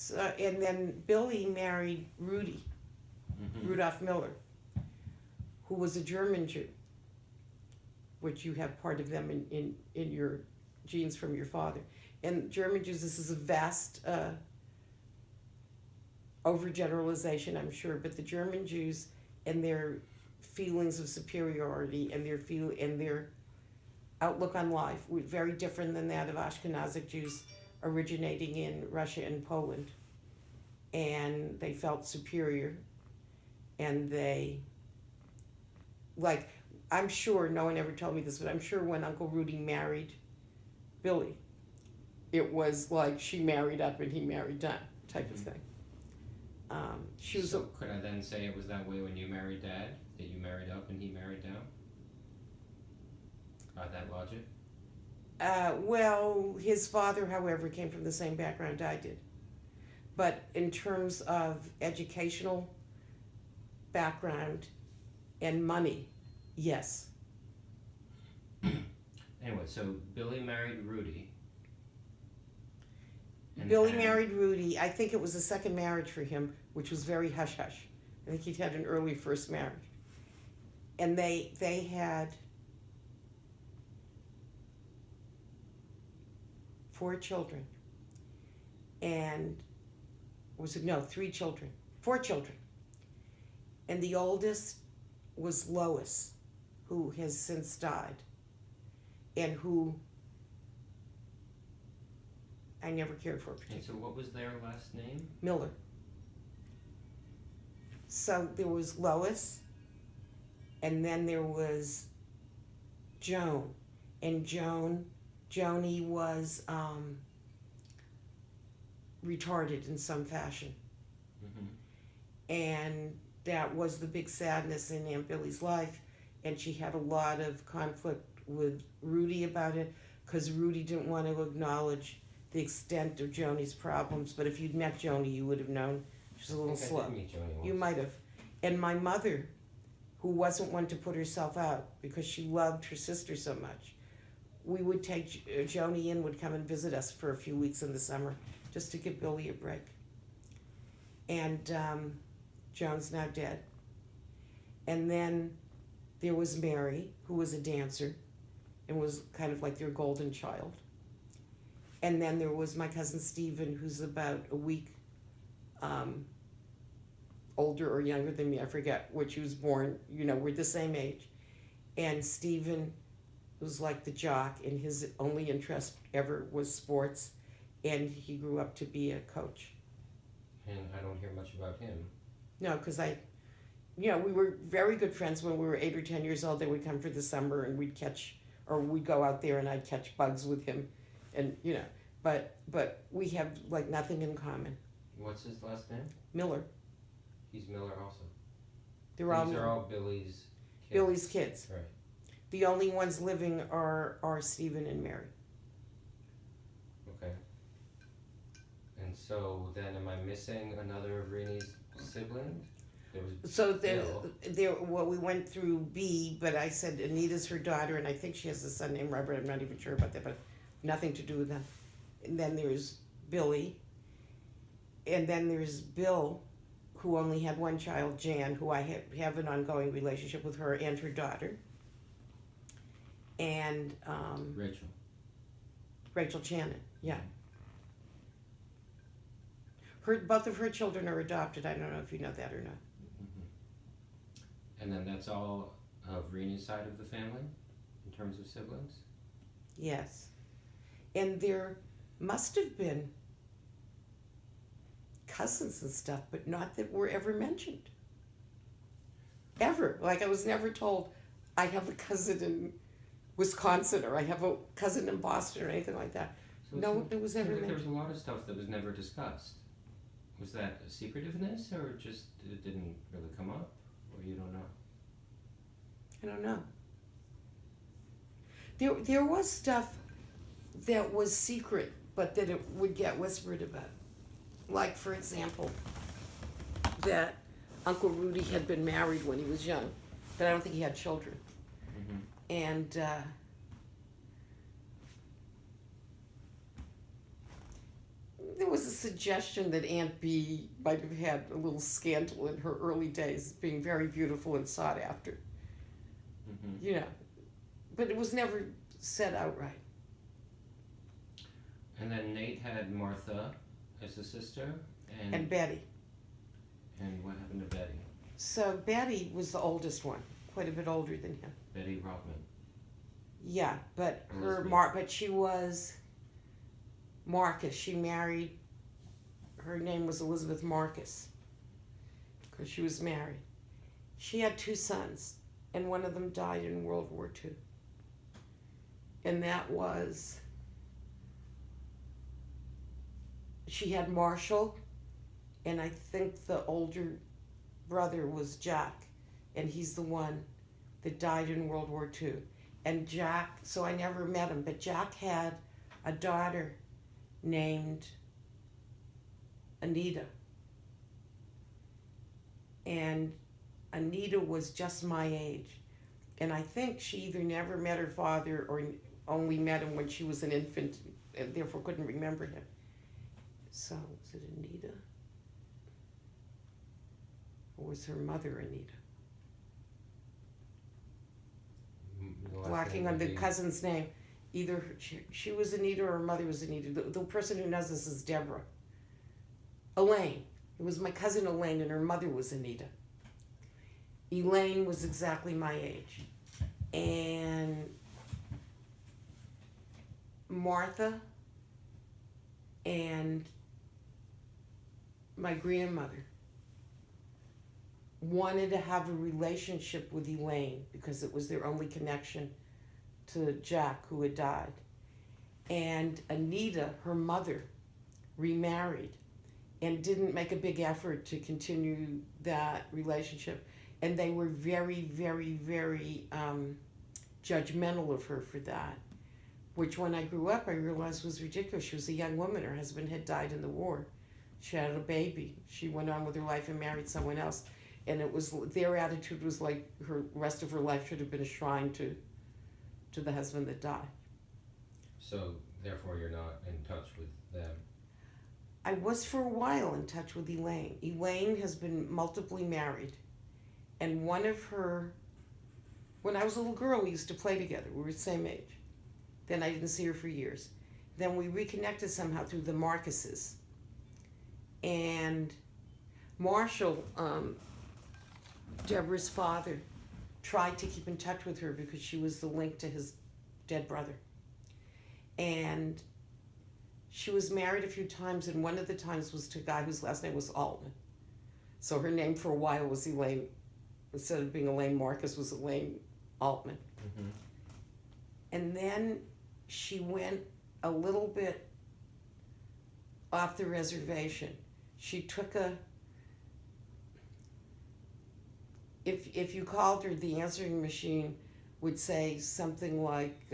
So, and then Billy married Rudy, Rudolph Miller, who was a German Jew, which you have part of them in your genes from your father. And German Jews, this is a vast overgeneralization, I'm sure, but the German Jews and their feelings of superiority and their outlook on life were very different than that of Ashkenazic Jews originating in Russia and Poland. And they felt superior, and they, like, I'm sure, no one ever told me this, but I'm sure when Uncle Rudy married Billy, it was like she married up and he married down type of thing. She was. So could I then say it was that way when you married Dad? That you married up and he married down? By that logic? Well, his father, however, came from the same background I did. But in terms of educational background and money, yes. Anyway, so Billy married Rudy. Billy married Rudy. I think it was a second marriage for him, which was very hush-hush. I think he'd had an early first marriage. And they had 4 children. And was it, no, 3 children. 4 children. And the oldest was Lois, who has since died, and who I never cared for particularly. And so what was their last name? Miller. So there was Lois, and then there was Joan. And Joni was retarded in some fashion. And that was the big sadness in Aunt Billy's life. And she had a lot of conflict with Rudy about it, because Rudy didn't want to acknowledge the extent of Joni's problems. But if you'd met Joni, you would have known she's a little slow. I did meet Joni once. You might have. And my mother, who wasn't one to put herself out because she loved her sister so much, we would take Joni in, would come and visit us for a few weeks in the summer just to give Billy a break. And Joan's now dead. And then there was Mary, who was a dancer and was kind of like their golden child. And then there was my cousin Stephen, who's about a week older or younger than me. I forget which he was born. You know, we're the same age. And Stephen was like the jock, and his only interest ever was sports. And he grew up to be a coach. And I don't hear much about him. No, because we were very good friends when we were 8 or 10 years old. They would come for the summer, and we'd go out there and I'd catch bugs with him. And, but we have like nothing in common. What's his last name? Miller. He's Miller also. These are all Billy's kids. Billy's kids. Right. The only ones living are Stephen and Mary. Okay. And so then am I missing another of Renee's siblings? We went through B, but I said Anita's her daughter, and I think she has a son named Robert. I'm not even sure about that, but nothing to do with them. And then there's Billy. And then there's Bill, who only had one child, Jan, who I have an ongoing relationship with her and her daughter. And Rachel Channon, yeah. Both of her children are adopted. I don't know if you know that or not. And then that's all of Renee's side of the family, in terms of siblings? Yes. And there must have been cousins and stuff, but not that were ever mentioned. Ever. Like, I was never told I have a cousin in Wisconsin, or I have a cousin in Boston, or anything like that. So it was ever mentioned. There was a lot of stuff that was never discussed. Was that a secretiveness, or just it didn't really come up? Or you don't know? I don't know. There was stuff that was secret, but that it would get whispered about. Like, for example, that Uncle Rudy had been married when he was young, but I don't think he had children. And There was a suggestion that Aunt B might have had a little scandal in her early days, being very beautiful and sought after. Mm-hmm. You know, but it was never said outright. And then Nate had Martha as a sister, And Betty. and what happened to Betty? So Betty was the oldest one, quite a bit older than him. Betty Rodman. Yeah, but Elizabeth. but she was Marcus. She married. Her name was Elizabeth Marcus because she was married. She had 2 sons, and one of them died in World War II. And that was. She had Marshall, and I think the older brother was Jack, and he's the one that died in World War II. And Jack, so I never met him, but Jack had a daughter named Anita. And Anita was just my age. And I think she either never met her father or only met him when she was an infant and therefore couldn't remember him. So, was it Anita? Or was her mother Anita? The last Blocking name on would the be- cousin's name. Either she was Anita or her mother was Anita. The person who knows this is Deborah. Elaine. It was my cousin Elaine, and her mother was Anita. Elaine was exactly my age. And Martha and my grandmother wanted to have a relationship with Elaine because it was their only connection to Jack, who had died. And Anita, her mother, remarried and didn't make a big effort to continue that relationship. And they were very, very, very judgmental of her for that, which when I grew up I realized was ridiculous. She was a young woman. Her husband had died in the war. She had a baby. She went on with her life and married someone else. And it was, their attitude was like her rest of her life should have been a shrine to the husband that died. So, therefore, you're not in touch with them. I was for a while in touch with Elaine. Elaine has been multiply married. And one of her, when I was a little girl, we used to play together. We were the same age. Then I didn't see her for years. Then we reconnected somehow through the Marcuses. And Marshall, Deborah's father, tried to keep in touch with her because she was the link to his dead brother. And she was married a few times, and one of the times was to a guy whose last name was Altman. So her name for a while was Elaine, instead of being Elaine Marcus, was Elaine Altman. Mm-hmm. And then she went a little bit off the reservation. She took if you called her, the answering machine would say something like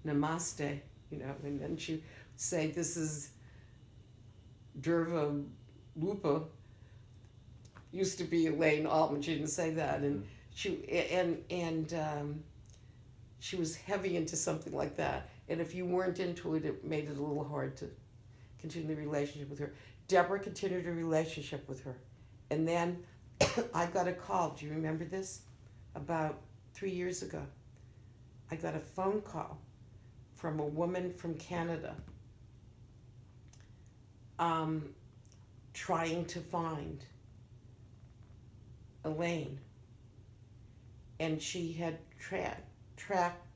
namaste, and then she would say, this is Derva Lupa. Used to be Elaine Altman. She didn't say that, and she was heavy into something like that. And if you weren't into it, it made it a little hard to continue the relationship with her. Deborah continued a relationship with her, and then I got a call. Do you remember this? About 3 years ago, I got a phone call from a woman from Canada trying to find Elaine. And she had tracked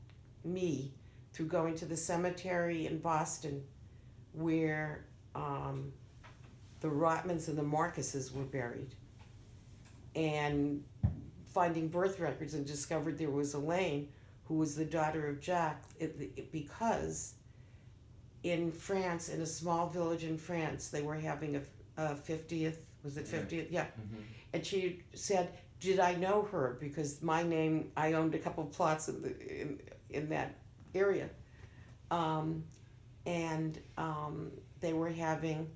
me through going to the cemetery in Boston where the Rotmans and the Marcuses were buried, and finding birth records, and discovered there was Elaine, who was the daughter of Jack, because in France, in a small village in France, they were having a 50th, was it 50th? Yeah. Mm-hmm. And she said, did I know her? Because my name, I owned a couple of plots in that area. They were having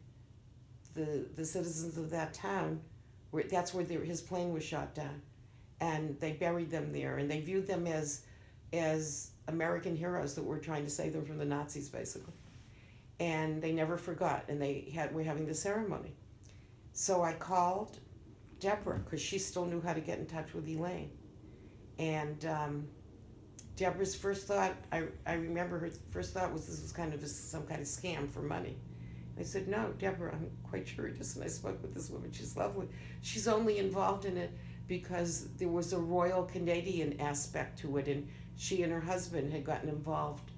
the citizens of that town, that's where his plane was shot down. And they buried them there, and they viewed them as American heroes that were trying to save them from the Nazis, basically. and they never forgot, and we're having the ceremony. So I called Deborah because she still knew how to get in touch with Elaine, and Deborah's first thought, I remember her first thought was this was kind of some kind of scam for money. I said, no, Deborah, I'm quite sure it isn't. I spoke with this woman. She's lovely. She's only involved in it because there was a Royal Canadian aspect to it, and she and her husband had gotten involved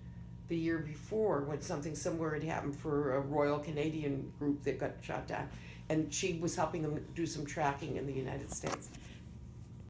the year before when something similar had happened for a Royal Canadian group that got shot down. And she was helping them do some tracking in the United States.